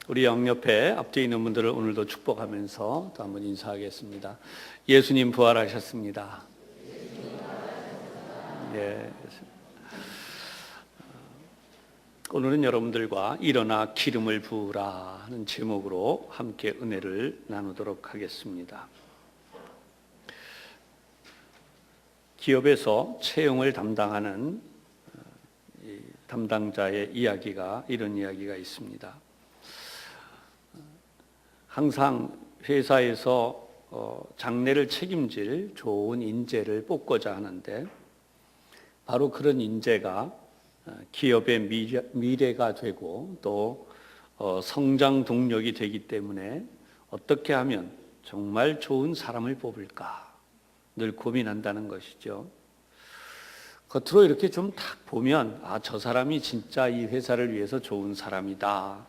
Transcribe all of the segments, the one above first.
우리 양옆에 앞뒤에 있는 분들을 오늘도 축복하면서 또 한번 인사하겠습니다. 예수님 부활하셨습니다. 예. 오늘은 여러분들과 일어나 기름을 부으라 하는 제목으로 함께 은혜를 나누도록 하겠습니다. 기업에서 채용을 담당하는 담당자의 이야기가 이런 이야기가 있습니다. 항상 회사에서 장래를 책임질 좋은 인재를 뽑고자 하는데 바로 그런 인재가 기업의 미래가 되고 또 성장 동력이 되기 때문에 어떻게 하면 정말 좋은 사람을 뽑을까 늘 고민한다는 것이죠. 겉으로 이렇게 좀 딱 보면 저 사람이 진짜 이 회사를 위해서 좋은 사람이다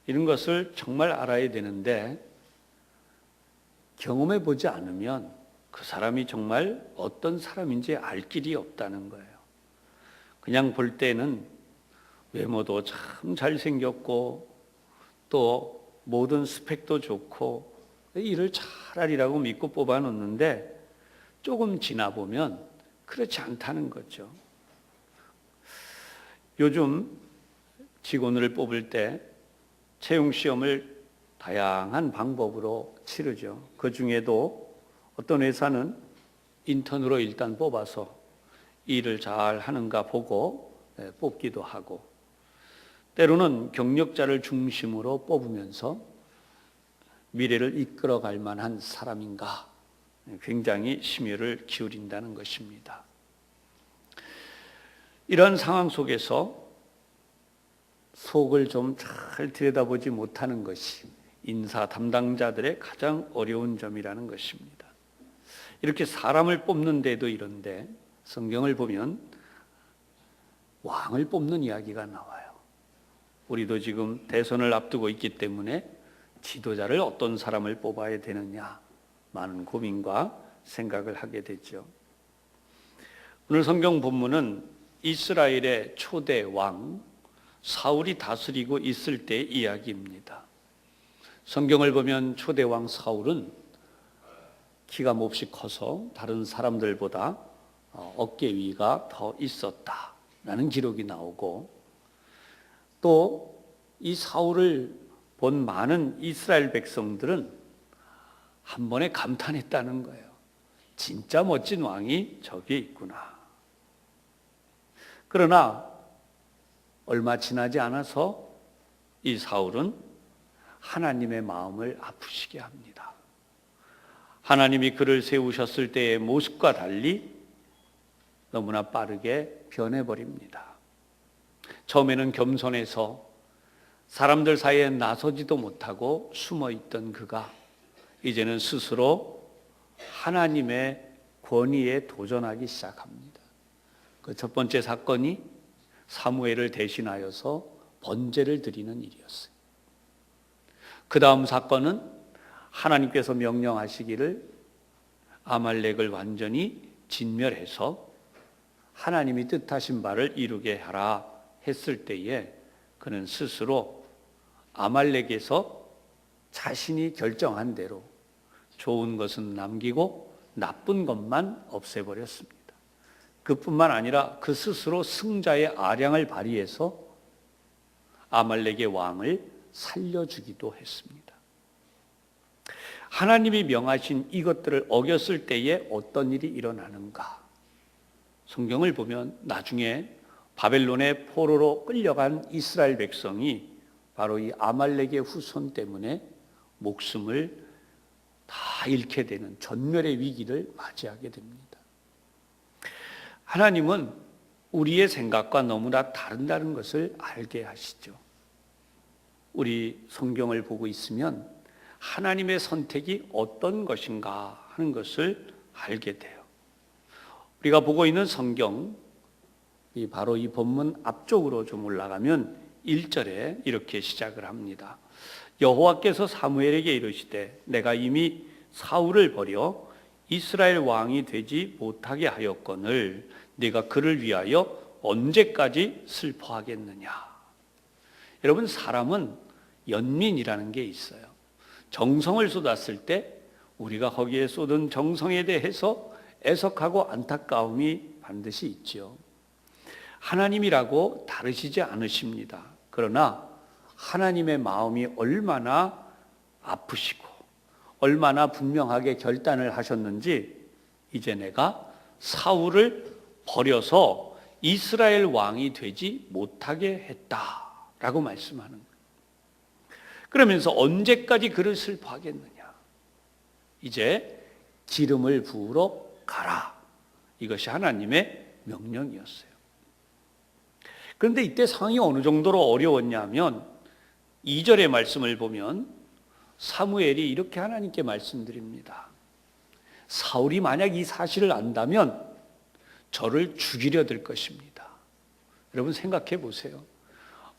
이런 것을 정말 알아야 되는데 경험해 보지 않으면 그 사람이 정말 어떤 사람인지 알 길이 없다는 거예요. 그냥 볼 때는 외모도 참 잘생겼고 또 모든 스펙도 좋고 일을 잘하리라고 믿고 뽑아놓는데 조금 지나 보면 그렇지 않다는 거죠. 요즘 직원을 뽑을 때 채용시험을 다양한 방법으로 치르죠. 그 중에도 어떤 회사는 인턴으로 일단 뽑아서 일을 잘 하는가 보고 뽑기도 하고 때로는 경력자를 중심으로 뽑으면서 미래를 이끌어갈 만한 사람인가 굉장히 심혈을 기울인다는 것입니다. 이런 상황 속에서 속을 좀 잘 들여다보지 못하는 것이 인사 담당자들의 가장 어려운 점이라는 것입니다. 이렇게 사람을 뽑는 데도 이런데 성경을 보면 왕을 뽑는 이야기가 나와요. 우리도 지금 대선을 앞두고 있기 때문에 지도자를 어떤 사람을 뽑아야 되느냐 많은 고민과 생각을 하게 되죠. 오늘 성경 본문은 이스라엘의 초대 왕 사울이 다스리고 있을 때의 이야기입니다. 성경을 보면 초대 왕 사울은 키가 몹시 커서 다른 사람들보다 어깨 위가 더 있었다라는 기록이 나오고 또 이 사울을 본 많은 이스라엘 백성들은 한 번에 감탄했다는 거예요. 진짜 멋진 왕이 저기에 있구나. 그러나 얼마 지나지 않아서 이 사울은 하나님의 마음을 아프시게 합니다. 하나님이 그를 세우셨을 때의 모습과 달리 너무나 빠르게 변해버립니다. 처음에는 겸손해서 사람들 사이에 나서지도 못하고 숨어있던 그가 이제는 스스로 하나님의 권위에 도전하기 시작합니다. 그 첫 번째 사건이 사무엘을 대신하여서 번제를 드리는 일이었어요. 그 다음 사건은 하나님께서 명령하시기를 아말렉을 완전히 진멸해서 하나님이 뜻하신 바를 이루게 하라 했을 때에 그는 스스로 아말렉에서 자신이 결정한 대로 좋은 것은 남기고 나쁜 것만 없애버렸습니다. 그뿐만 아니라 그 스스로 승자의 아량을 발휘해서 아말렉의 왕을 살려주기도 했습니다. 하나님이 명하신 이것들을 어겼을 때에 어떤 일이 일어나는가? 성경을 보면 나중에 바벨론의 포로로 끌려간 이스라엘 백성이 바로 이 아말렉의 후손 때문에 목숨을 다 잃게 되는 전멸의 위기를 맞이하게 됩니다. 하나님은 우리의 생각과 너무나 다른다는 것을 알게 하시죠. 우리 성경을 보고 있으면 하나님의 선택이 어떤 것인가 하는 것을 알게 돼요. 우리가 보고 있는 성경, 바로 이 본문 앞쪽으로 좀 올라가면 1절에 이렇게 시작을 합니다. 여호와께서 사무엘에게 이르시되 내가 이미 사울을 버려 이스라엘 왕이 되지 못하게 하였거늘 네가 그를 위하여 언제까지 슬퍼하겠느냐. 여러분, 사람은 연민이라는 게 있어요. 정성을 쏟았을 때 우리가 거기에 쏟은 정성에 대해서 애석하고 안타까움이 반드시 있죠. 하나님이라고 다르시지 않으십니다. 그러나 하나님의 마음이 얼마나 아프시고 얼마나 분명하게 결단을 하셨는지 이제 내가 사울을 버려서 이스라엘 왕이 되지 못하게 했다라고 말씀하는 거예요. 그러면서 언제까지 그를 슬퍼하겠느냐? 이제 기름을 부으러 가라. 이것이 하나님의 명령이었어요. 그런데 이때 상황이 어느 정도로 어려웠냐면 2절의 말씀을 보면 사무엘이 이렇게 하나님께 말씀드립니다. 사울이 만약 이 사실을 안다면 저를 죽이려 들 것입니다. 여러분 생각해 보세요.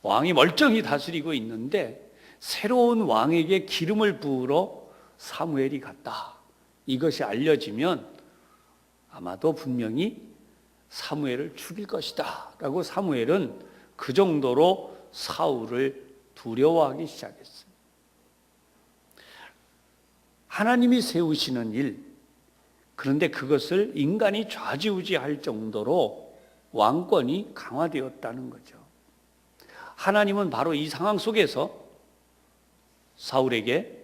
왕이 멀쩡히 다스리고 있는데 새로운 왕에게 기름을 부으러 사무엘이 갔다. 이것이 알려지면 아마도 분명히 사무엘을 죽일 것이다 라고 사무엘은 그 정도로 사울을 두려워하기 시작했어요. 하나님이 세우시는 일, 그런데 그것을 인간이 좌지우지할 정도로 왕권이 강화되었다는 거죠. 하나님은 바로 이 상황 속에서 사울에게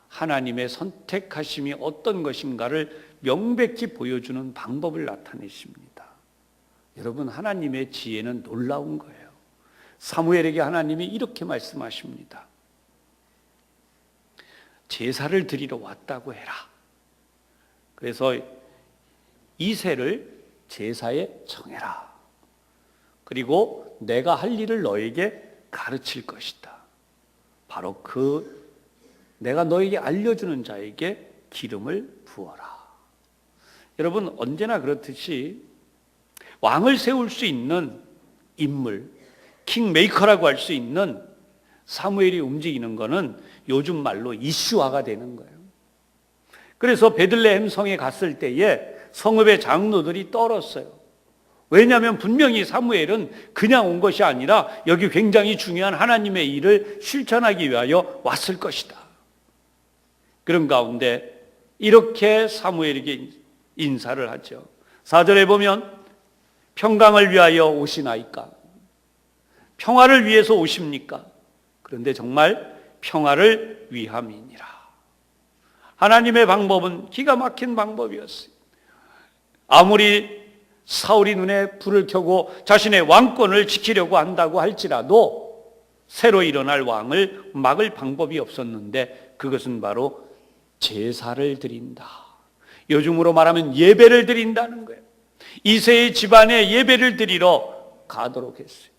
하나님의 선택하심이 어떤 것인가를 명백히 보여주는 방법을 나타내십니다. 여러분, 하나님의 지혜는 놀라운 거예요. 사무엘에게 하나님이 이렇게 말씀하십니다. 제사를 드리러 왔다고 해라. 그래서 이새를 제사에 청해라. 그리고 내가 할 일을 너에게 가르칠 것이다. 바로 내가 너에게 알려주는 자에게 기름을 부어라. 여러분, 언제나 그렇듯이 왕을 세울 수 있는 인물, 킹메이커라고 할 수 있는 사무엘이 움직이는 것은 요즘 말로 이슈화가 되는 거예요. 그래서 베들레헴 성에 갔을 때에 성읍의 장로들이 떨었어요. 왜냐하면 분명히 사무엘은 그냥 온 것이 아니라 여기 굉장히 중요한 하나님의 일을 실천하기 위하여 왔을 것이다. 그런 가운데 이렇게 사무엘에게 인사를 하죠. 4절에 보면 평강을 위하여 오시나이까? 평화를 위해서 오십니까? 그런데 정말 평화를 위함이니라. 하나님의 방법은 기가 막힌 방법이었어요. 아무리 사울이 눈에 불을 켜고 자신의 왕권을 지키려고 한다고 할지라도 새로 일어날 왕을 막을 방법이 없었는데 그것은 바로 제사를 드린다. 요즘으로 말하면 예배를 드린다는 거예요. 이새의 집안에 예배를 드리러 가도록 했어요.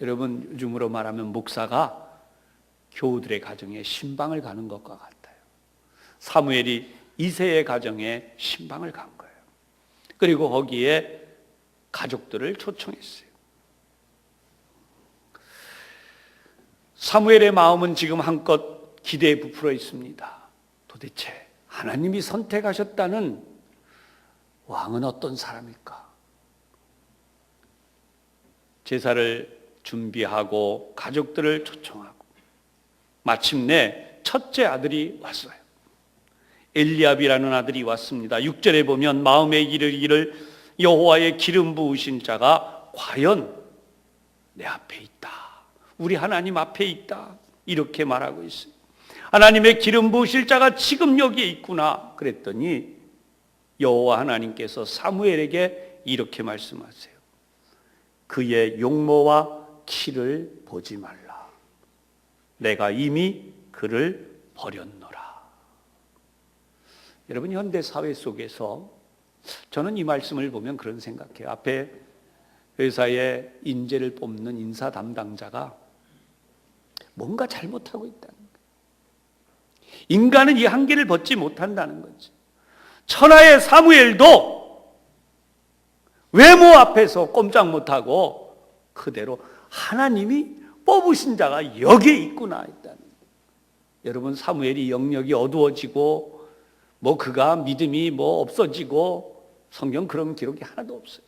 여러분, 요즘으로 말하면 목사가 교우들의 가정에 신방을 가는 것과 같아요. 사무엘이 이새의 가정에 신방을 간 거예요. 그리고 거기에 가족들을 초청했어요. 사무엘의 마음은 지금 한껏 기대에 부풀어 있습니다. 도대체 하나님이 선택하셨다는 왕은 어떤 사람일까? 제사를 준비하고 가족들을 초청하고 마침내 첫째 아들이 왔어요. 엘리압이라는 아들이 왔습니다. 6절에 보면 마음에 이르기를 여호와의 기름 부으신 자가 과연 내 앞에 있다. 우리 하나님 앞에 있다. 이렇게 말하고 있어요. 하나님의 기름 부으실 자가 지금 여기에 있구나. 그랬더니 여호와 하나님께서 사무엘에게 이렇게 말씀하세요. 그의 용모와 키를 보지 말라. 내가 이미 그를 버렸노라. 여러분, 현대 사회 속에서 저는 이 말씀을 보면 그런 생각해요. 앞에 회사에 인재를 뽑는 인사 담당자가 뭔가 잘못하고 있다는 거예요. 인간은 이 한계를 벗지 못한다는 거죠. 천하의 사무엘도 외모 앞에서 꼼짝 못하고 그대로 하나님이 뽑으신 자가 여기에 있구나 했다는 거예요. 여러분, 사무엘이 영역이 어두워지고 그가 믿음이 없어지고 성경 그런 기록이 하나도 없어요.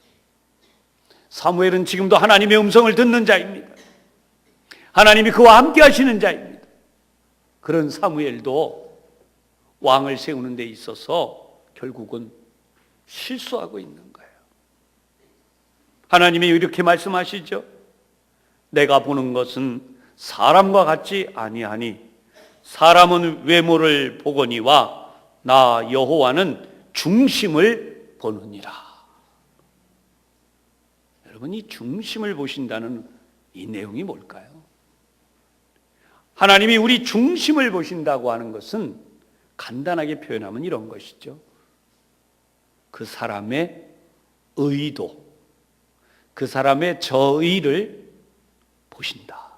사무엘은 지금도 하나님의 음성을 듣는 자입니다. 하나님이 그와 함께 하시는 자입니다. 그런 사무엘도 왕을 세우는 데 있어서 결국은 실수하고 있는 거예요. 하나님이 이렇게 말씀하시죠. 내가 보는 것은 사람과 같지 아니하니 사람은 외모를 보거니와 나 여호와는 중심을 보느니라. 여러분, 이 중심을 보신다는 이 내용이 뭘까요? 하나님이 우리 중심을 보신다고 하는 것은 간단하게 표현하면 이런 것이죠. 그 사람의 의도, 그 사람의 저의를 보신다.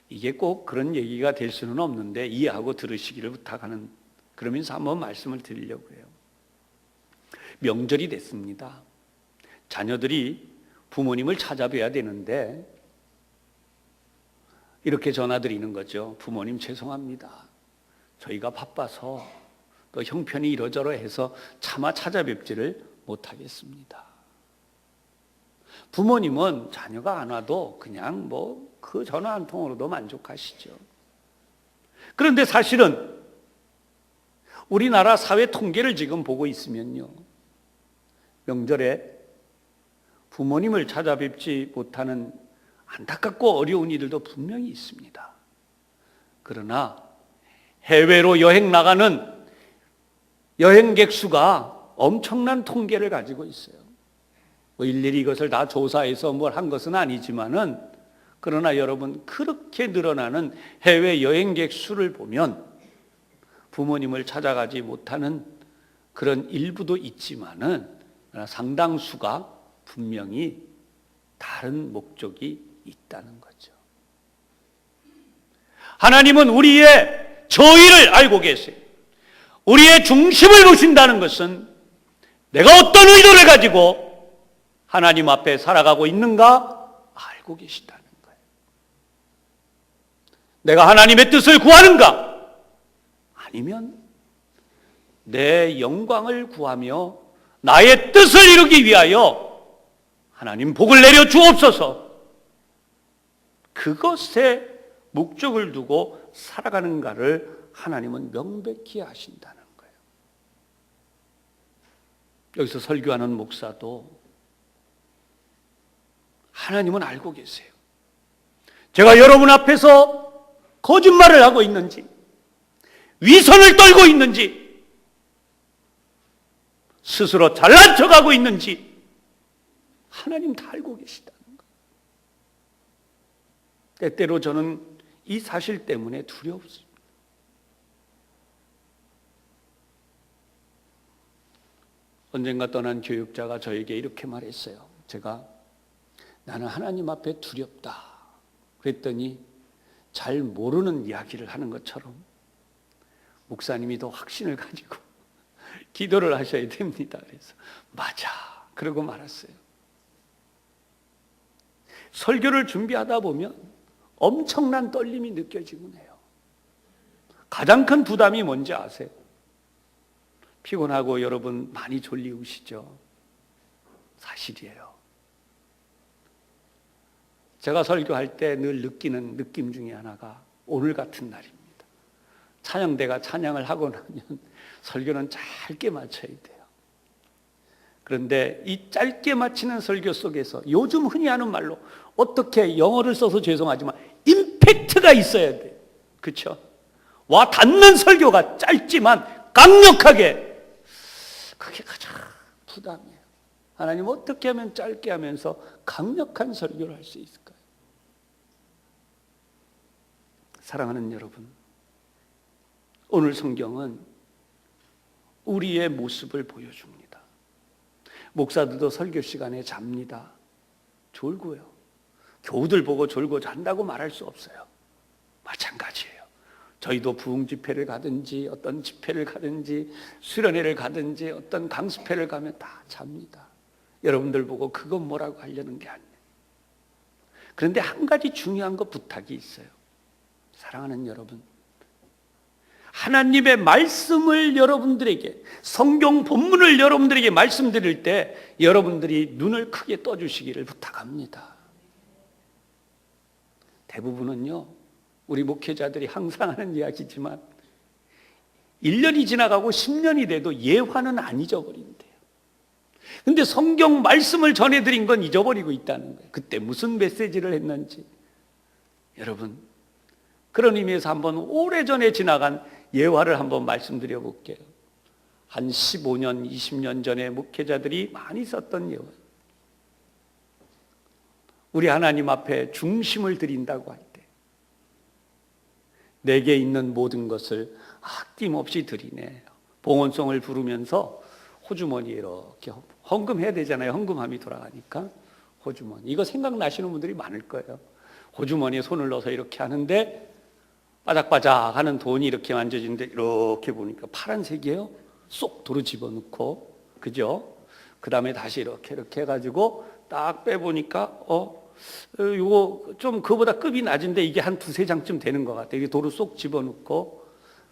이게 꼭 그런 얘기가 될 수는 없는데 이해하고 들으시기를 부탁하는, 그러면서 한번 말씀을 드리려고 해요. 명절이 됐습니다. 자녀들이 부모님을 찾아뵈야 되는데 이렇게 전화드리는 거죠. 부모님 죄송합니다. 저희가 바빠서 또 형편이 이러저러해서 차마 찾아뵙지를 못하겠습니다. 부모님은 자녀가 안 와도 그냥 그 전화 한 통으로도 만족하시죠. 그런데 사실은 우리나라 사회 통계를 지금 보고 있으면요, 명절에 부모님을 찾아뵙지 못하는 안타깝고 어려운 이들도 분명히 있습니다. 그러나 해외로 여행 나가는 여행객 수가 엄청난 통계를 가지고 있어요. 일일이 이것을 다 조사해서 뭘 한 것은 아니지만은, 그러나 여러분, 그렇게 늘어나는 해외 여행객 수를 보면 부모님을 찾아가지 못하는 그런 일부도 있지만은 상당수가 분명히 다른 목적이 있다는 거죠. 하나님은 우리의 저의를 알고 계세요. 우리의 중심을 보신다는 것은 내가 어떤 의도를 가지고 하나님 앞에 살아가고 있는가 알고 계시다는 거예요. 내가 하나님의 뜻을 구하는가? 아니면 내 영광을 구하며 나의 뜻을 이루기 위하여 하나님 복을 내려 주옵소서, 그것에 목적을 두고 살아가는가를 하나님은 명백히 아신다는 거예요. 여기서 설교하는 목사도 하나님은 알고 계세요. 제가 여러분 앞에서 거짓말을 하고 있는지, 위선을 떨고 있는지, 스스로 잘난 척하고 있는지 하나님 다 알고 계시다는 거예요. 때때로 저는 이 사실 때문에 두렵습니다. 언젠가 떠난 교육자가 저에게 이렇게 말했어요. 나는 하나님 앞에 두렵다 그랬더니 잘 모르는 이야기를 하는 것처럼 목사님이 더 확신을 가지고 기도를 하셔야 됩니다. 그래서 맞아, 그러고 말았어요. 설교를 준비하다 보면 엄청난 떨림이 느껴지곤 해요. 가장 큰 부담이 뭔지 아세요? 피곤하고 여러분 많이 졸리우시죠? 사실이에요. 제가 설교할 때 늘 느끼는 느낌 중에 하나가 오늘 같은 날입니다. 찬양대가 찬양을 하고 나면 설교는 짧게 마쳐야 돼요. 그런데 이 짧게 마치는 설교 속에서 요즘 흔히 하는 말로, 어떻게 영어를 써서 죄송하지만 임팩트가 있어야 돼요. 그렇죠? 와 닿는 설교가 짧지만 강력하게, 그게 가장 부담이에요. 하나님 어떻게 하면 짧게 하면서 강력한 설교를 할 수 있을까요? 사랑하는 여러분, 오늘 성경은 우리의 모습을 보여줍니다. 목사들도 설교 시간에 잡니다. 졸고요. 교우들 보고 졸고 잔다고 말할 수 없어요. 마찬가지예요. 저희도 부흥 집회를 가든지 어떤 집회를 가든지 수련회를 가든지 어떤 강습회를 가면 다 잡니다. 여러분들 보고 그건 뭐라고 하려는 게 아니에요. 그런데 한 가지 중요한 거 부탁이 있어요. 사랑하는 여러분, 하나님의 말씀을 여러분들에게, 성경 본문을 여러분들에게 말씀드릴 때 여러분들이 눈을 크게 떠주시기를 부탁합니다. 대부분은요, 우리 목회자들이 항상 하는 이야기지만 1년이 지나가고 10년이 돼도 예화는 안 잊어버린대요. 근데 성경 말씀을 전해드린 건 잊어버리고 있다는 거예요. 그때 무슨 메시지를 했는지. 여러분, 그런 의미에서 한번 오래전에 지나간 예화를 한번 말씀드려 볼게요. 한 15년, 20년 전에 목회자들이 많이 썼던 예화. 우리 하나님 앞에 중심을 드린다고 할 때 내게 있는 모든 것을 아낌없이 드리네. 봉헌송을 부르면서 호주머니에 이렇게 헌금해야 되잖아요. 헌금함이 돌아가니까 호주머니. 이거 생각나시는 분들이 많을 거예요. 호주머니에 손을 넣어서 이렇게 하는데 바닥바닥 하는 돈이 이렇게 만져지는데 이렇게 보니까 파란색이에요. 쏙 도로 집어넣고, 그죠? 그 다음에 다시 이렇게 해가지고 딱 빼보니까 이거 좀 그보다 급이 낮은데 이게 한 두세 장쯤 되는 것 같아요. 이게 도로 쏙 집어넣고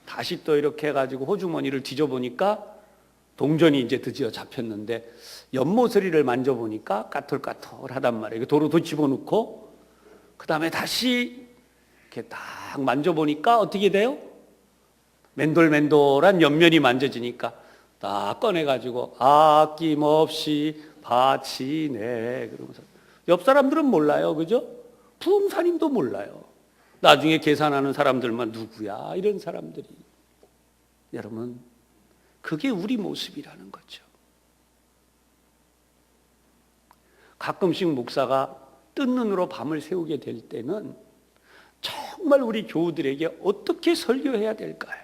다시 또 이렇게 해가지고 호주머니를 뒤져보니까 동전이 이제 드디어 잡혔는데 연모서리를 만져보니까 까털까털하단 말이에요. 도로 더 집어넣고 그 다음에 다시 이렇게 딱 만져보니까 어떻게 돼요? 맨돌맨돌한 옆면이 만져지니까 딱 꺼내가지고 아낌없이 바치네 그러면서 옆 사람들은 몰라요. 그죠? 부흥사님도 몰라요. 나중에 계산하는 사람들만 누구야? 이런 사람들이. 여러분, 그게 우리 모습이라는 거죠. 가끔씩 목사가 뜬 눈으로 밤을 새우게 될 때는 정말 우리 교우들에게 어떻게 설교해야 될까요?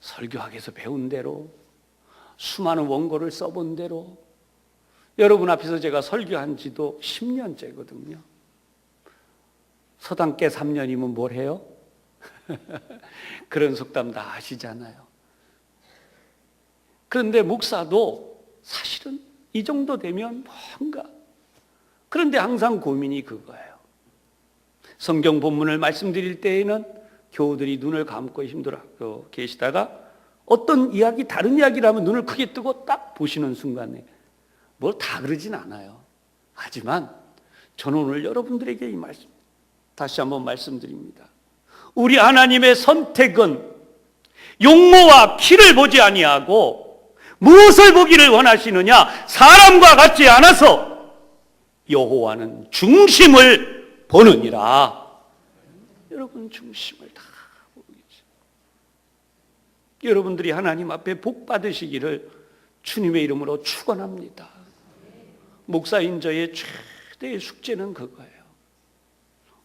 설교학에서 배운 대로, 수많은 원고를 써본 대로, 여러분 앞에서 제가 설교한 지도 10년째거든요. 서당께 3년이면 뭘 해요? 그런 속담 다 아시잖아요. 그런데 목사도 사실은 이 정도 되면 뭔가, 그런데 항상 고민이 그거예요. 성경 본문을 말씀드릴 때에는 교우들이 눈을 감고 힘들어 계시다가 어떤 이야기, 다른 이야기라면 눈을 크게 뜨고 딱 보시는 순간에 뭘 다 그러진 않아요. 하지만 저는 오늘 여러분들에게 이 말씀 다시 한번 말씀드립니다. 우리 하나님의 선택은 용모와 키를 보지 아니하고 무엇을 보기를 원하시느냐? 사람과 같지 않아서 여호와는 중심을 보느니라. 여러분 중심을 다 보고 계세요. 여러분들이 하나님 앞에 복 받으시기를 주님의 이름으로 축원합니다. 목사인 저의 최대의 숙제는 그거예요.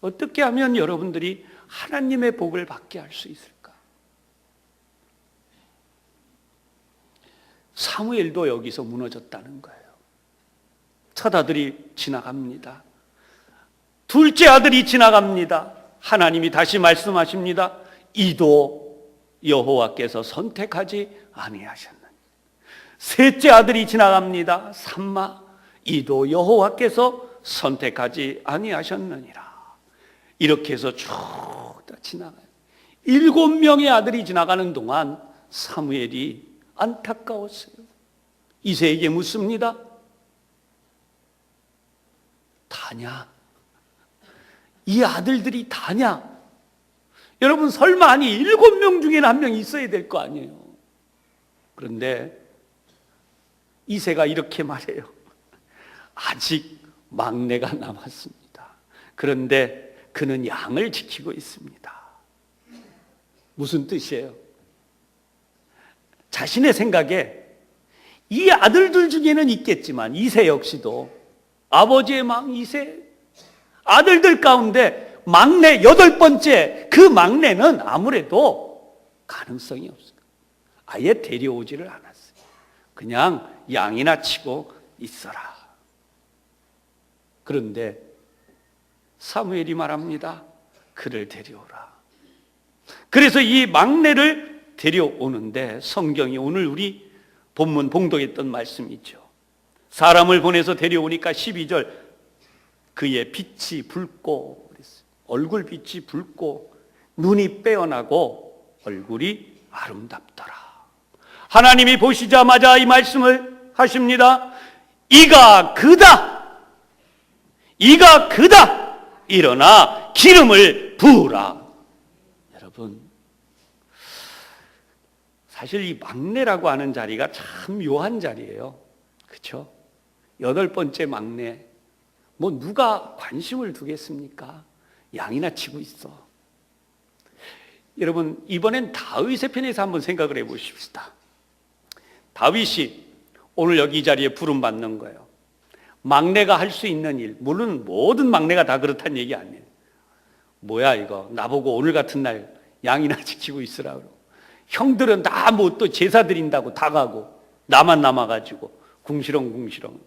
어떻게 하면 여러분들이 하나님의 복을 받게 할 수 있을까? 사무엘도 여기서 무너졌다는 거예요. 첫 아들이 지나갑니다. 둘째 아들이 지나갑니다. 하나님이 다시 말씀하십니다. 이도 여호와께서 선택하지 아니하셨느니. 셋째 아들이 지나갑니다. 삼마 이도 여호와께서 선택하지 아니하셨느니라. 이렇게 해서 쭉 다 지나가요. 7명의 아들이 지나가는 동안 사무엘이 안타까웠어요. 이새에게 묻습니다. 다냐? 이 아들들이 다냐? 여러분 설마 아니 7명 중에는 한 명 있어야 될 거 아니에요. 그런데 이새가 이렇게 말해요. 아직 막내가 남았습니다. 그런데 그는 양을 지키고 있습니다. 무슨 뜻이에요? 자신의 생각에 이 아들들 중에는 있겠지만 이새 역시도 아버지의 망 이새 아들들 가운데 막내 8번째 그 막내는 아무래도 가능성이 없어요. 아예 데려오지를 않았어요. 그냥 양이나 치고 있어라. 그런데 사무엘이 말합니다. 그를 데려오라. 그래서 이 막내를 데려오는데 성경이 오늘 우리 본문 봉독했던 말씀이죠. 사람을 보내서 데려오니까 12절 그의 빛이 붉고 그랬어요. 얼굴 빛이 붉고 눈이 빼어나고 얼굴이 아름답더라. 하나님이 보시자마자 이 말씀을 하십니다. 이가 그다. 이가 그다. 일어나 기름을 부으라. 여러분, 사실 이 막내라고 하는 자리가 참 묘한 자리예요. 그렇죠? 8번째 막내, 뭐 누가 관심을 두겠습니까? 양이나 치고 있어. 여러분, 이번엔 다윗의 편에서 한번 생각을 해보십시다. 다윗이 오늘 여기 이 자리에 부름받는 거예요. 막내가 할 수 있는 일, 물론 모든 막내가 다 그렇다는 얘기 아니에요. 뭐야 이거, 나보고 오늘 같은 날 양이나 지키고 있으라 그러고, 형들은 다 뭐 또 제사 드린다고 다 가고 나만 남아가지고 궁시렁궁시렁.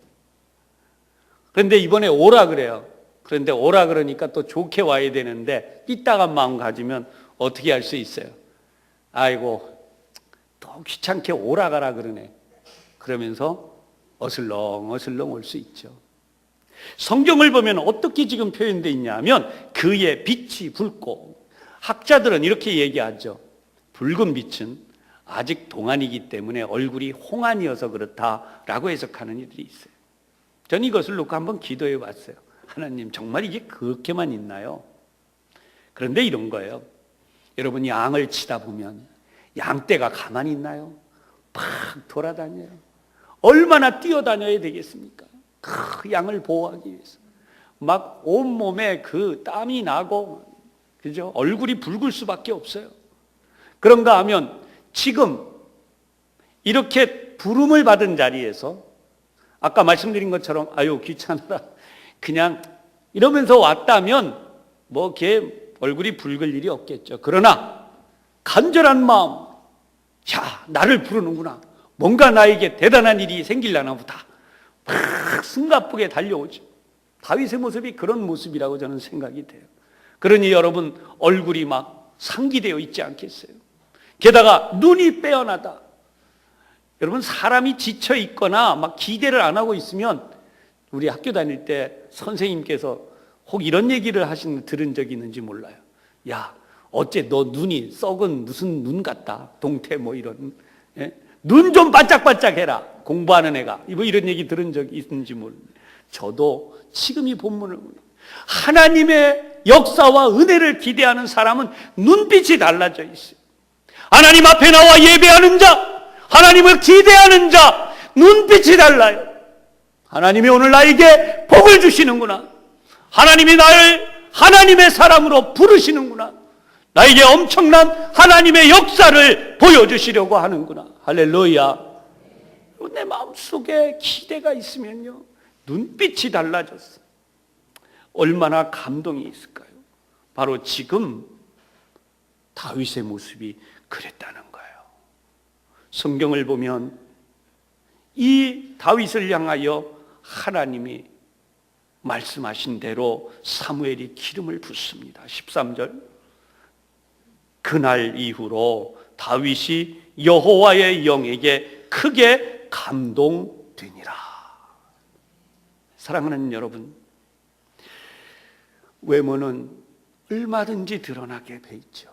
그런데 이번에 오라 그래요. 그런데 오라 그러니까 또 좋게 와야 되는데 삐딱한 마음 가지면 어떻게 할 수 있어요? 아이고, 또 귀찮게 오라 가라 그러네. 그러면서 어슬렁어슬렁 올 수 있죠. 성경을 보면 어떻게 지금 표현되어 있냐면 그의 빛이 붉고, 학자들은 이렇게 얘기하죠. 붉은 빛은 아직 동안이기 때문에 얼굴이 홍안이어서 그렇다라고 해석하는 이들이 있어요. 저는 이것을 놓고 한번 기도해 봤어요. 하나님, 정말 이게 그렇게만 있나요? 그런데 이런 거예요. 여러분, 양을 치다 보면 양떼가 가만히 있나요? 팍 돌아다녀요. 얼마나 뛰어다녀야 되겠습니까? 그 양을 보호하기 위해서 막 온몸에 그 땀이 나고, 그죠? 얼굴이 붉을 수밖에 없어요. 그런가 하면 지금 이렇게 부름을 받은 자리에서 아까 말씀드린 것처럼 아유 귀찮아라 그냥 이러면서 왔다면 뭐 걔 얼굴이 붉을 일이 없겠죠. 그러나 간절한 마음, 자, 나를 부르는구나, 뭔가 나에게 대단한 일이 생기려나 보다, 막 숨가쁘게 달려오죠. 다윗의 모습이 그런 모습이라고 저는 생각이 돼요. 그러니 여러분, 얼굴이 막 상기되어 있지 않겠어요? 게다가 눈이 빼어나다. 여러분, 사람이 지쳐 있거나 막 기대를 안 하고 있으면, 우리 학교 다닐 때 선생님께서 혹 이런 얘기를 들은 적이 있는지 몰라요. 야, 어째 너 눈이 썩은 무슨 눈 같다, 동태 뭐 이런, 예? 눈 좀 바짝바짝 해라, 공부하는 애가. 뭐 이런 얘기 들은 적이 있는지 모릅니다. 저도 지금 이 본문을 보니 하나님의 역사와 은혜를 기대하는 사람은 눈빛이 달라져 있어요. 하나님 앞에 나와 예배하는 자, 하나님을 기대하는 자, 눈빛이 달라요. 하나님이 오늘 나에게 복을 주시는구나, 하나님이 나를 하나님의 사람으로 부르시는구나, 나에게 엄청난 하나님의 역사를 보여주시려고 하는구나. 할렐루야. 내 마음속에 기대가 있으면요, 눈빛이 달라졌어요. 얼마나 감동이 있을까요? 바로 지금 다윗의 모습이 그랬다는 거예요. 성경을 보면 이 다윗을 향하여 하나님이 말씀하신 대로 사무엘이 기름을 붓습니다. 13절, 그날 이후로 다윗이 여호와의 영에게 크게 감동되니라. 사랑하는 여러분, 외모는 얼마든지 드러나게 돼 있죠.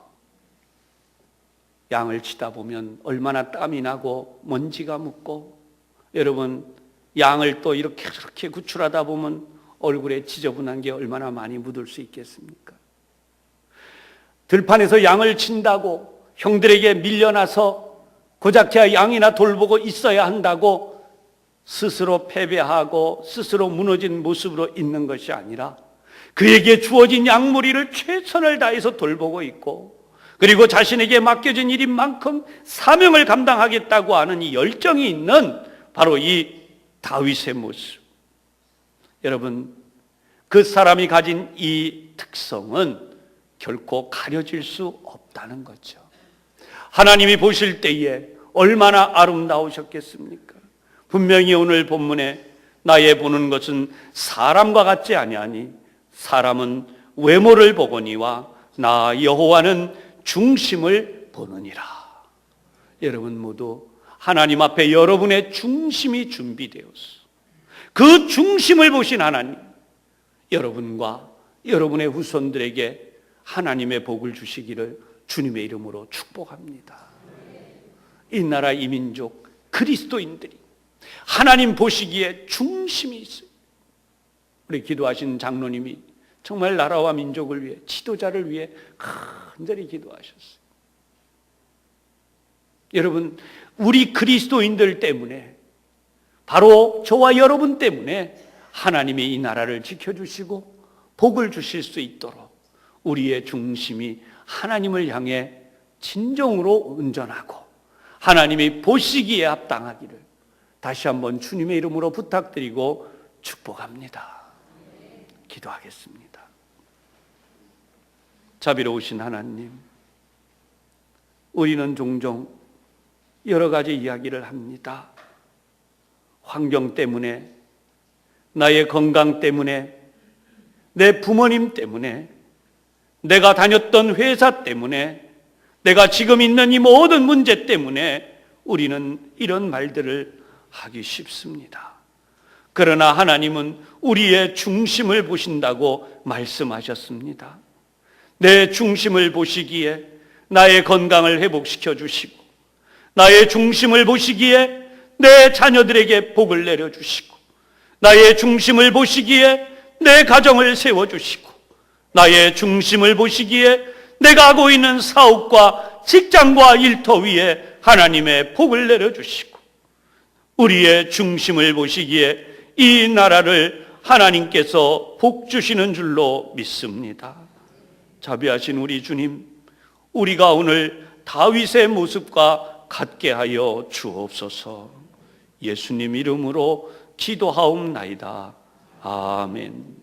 양을 치다 보면 얼마나 땀이 나고 먼지가 묻고, 여러분, 양을 또 이렇게 저렇게 구출하다 보면 얼굴에 지저분한 게 얼마나 많이 묻을 수 있겠습니까? 들판에서 양을 친다고 형들에게 밀려나서 고작해야 양이나 돌보고 있어야 한다고 스스로 패배하고 스스로 무너진 모습으로 있는 것이 아니라, 그에게 주어진 양무리를 최선을 다해서 돌보고 있고, 그리고 자신에게 맡겨진 일인 만큼 사명을 감당하겠다고 하는 이 열정이 있는 바로 이 다윗의 모습. 여러분, 그 사람이 가진 이 특성은 결코 가려질 수 없다는 거죠. 하나님이 보실 때에 얼마나 아름다우셨겠습니까? 분명히 오늘 본문에 나의 보는 것은 사람과 같지 아니하니 사람은 외모를 보거니와 나 여호와는 중심을 보느니라. 여러분 모두 하나님 앞에 여러분의 중심이 준비되었어. 그 중심을 보신 하나님, 여러분과 여러분의 후손들에게 하나님의 복을 주시기를 주님의 이름으로 축복합니다. 이 나라 이 민족 그리스도인들이 하나님 보시기에 중심이 있어요. 우리 기도하신 장로님이 정말 나라와 민족을 위해, 지도자를 위해 간절히 기도하셨어요. 여러분, 우리 그리스도인들 때문에, 바로 저와 여러분 때문에 하나님이 이 나라를 지켜주시고 복을 주실 수 있도록 우리의 중심이 하나님을 향해 진정으로 온전하고 하나님이 보시기에 합당하기를 다시 한번 주님의 이름으로 부탁드리고 축복합니다. 기도하겠습니다. 자비로우신 하나님, 우리는 종종 여러 가지 이야기를 합니다. 환경 때문에, 나의 건강 때문에, 내 부모님 때문에, 내가 다녔던 회사 때문에, 내가 지금 있는 이 모든 문제 때문에 우리는 이런 말들을 하기 쉽습니다. 그러나 하나님은 우리의 중심을 보신다고 말씀하셨습니다. 내 중심을 보시기에 나의 건강을 회복시켜 주시고, 나의 중심을 보시기에 내 자녀들에게 복을 내려주시고, 나의 중심을 보시기에 내 가정을 세워주시고, 나의 중심을 보시기에 내가 하고 있는 사업과 직장과 일터 위에 하나님의 복을 내려주시고, 우리의 중심을 보시기에 이 나라를 하나님께서 복 주시는 줄로 믿습니다. 자비하신 우리 주님, 우리가 오늘 다윗의 모습과 같게 하여 주옵소서. 예수님 이름으로 기도하옵나이다. 아멘.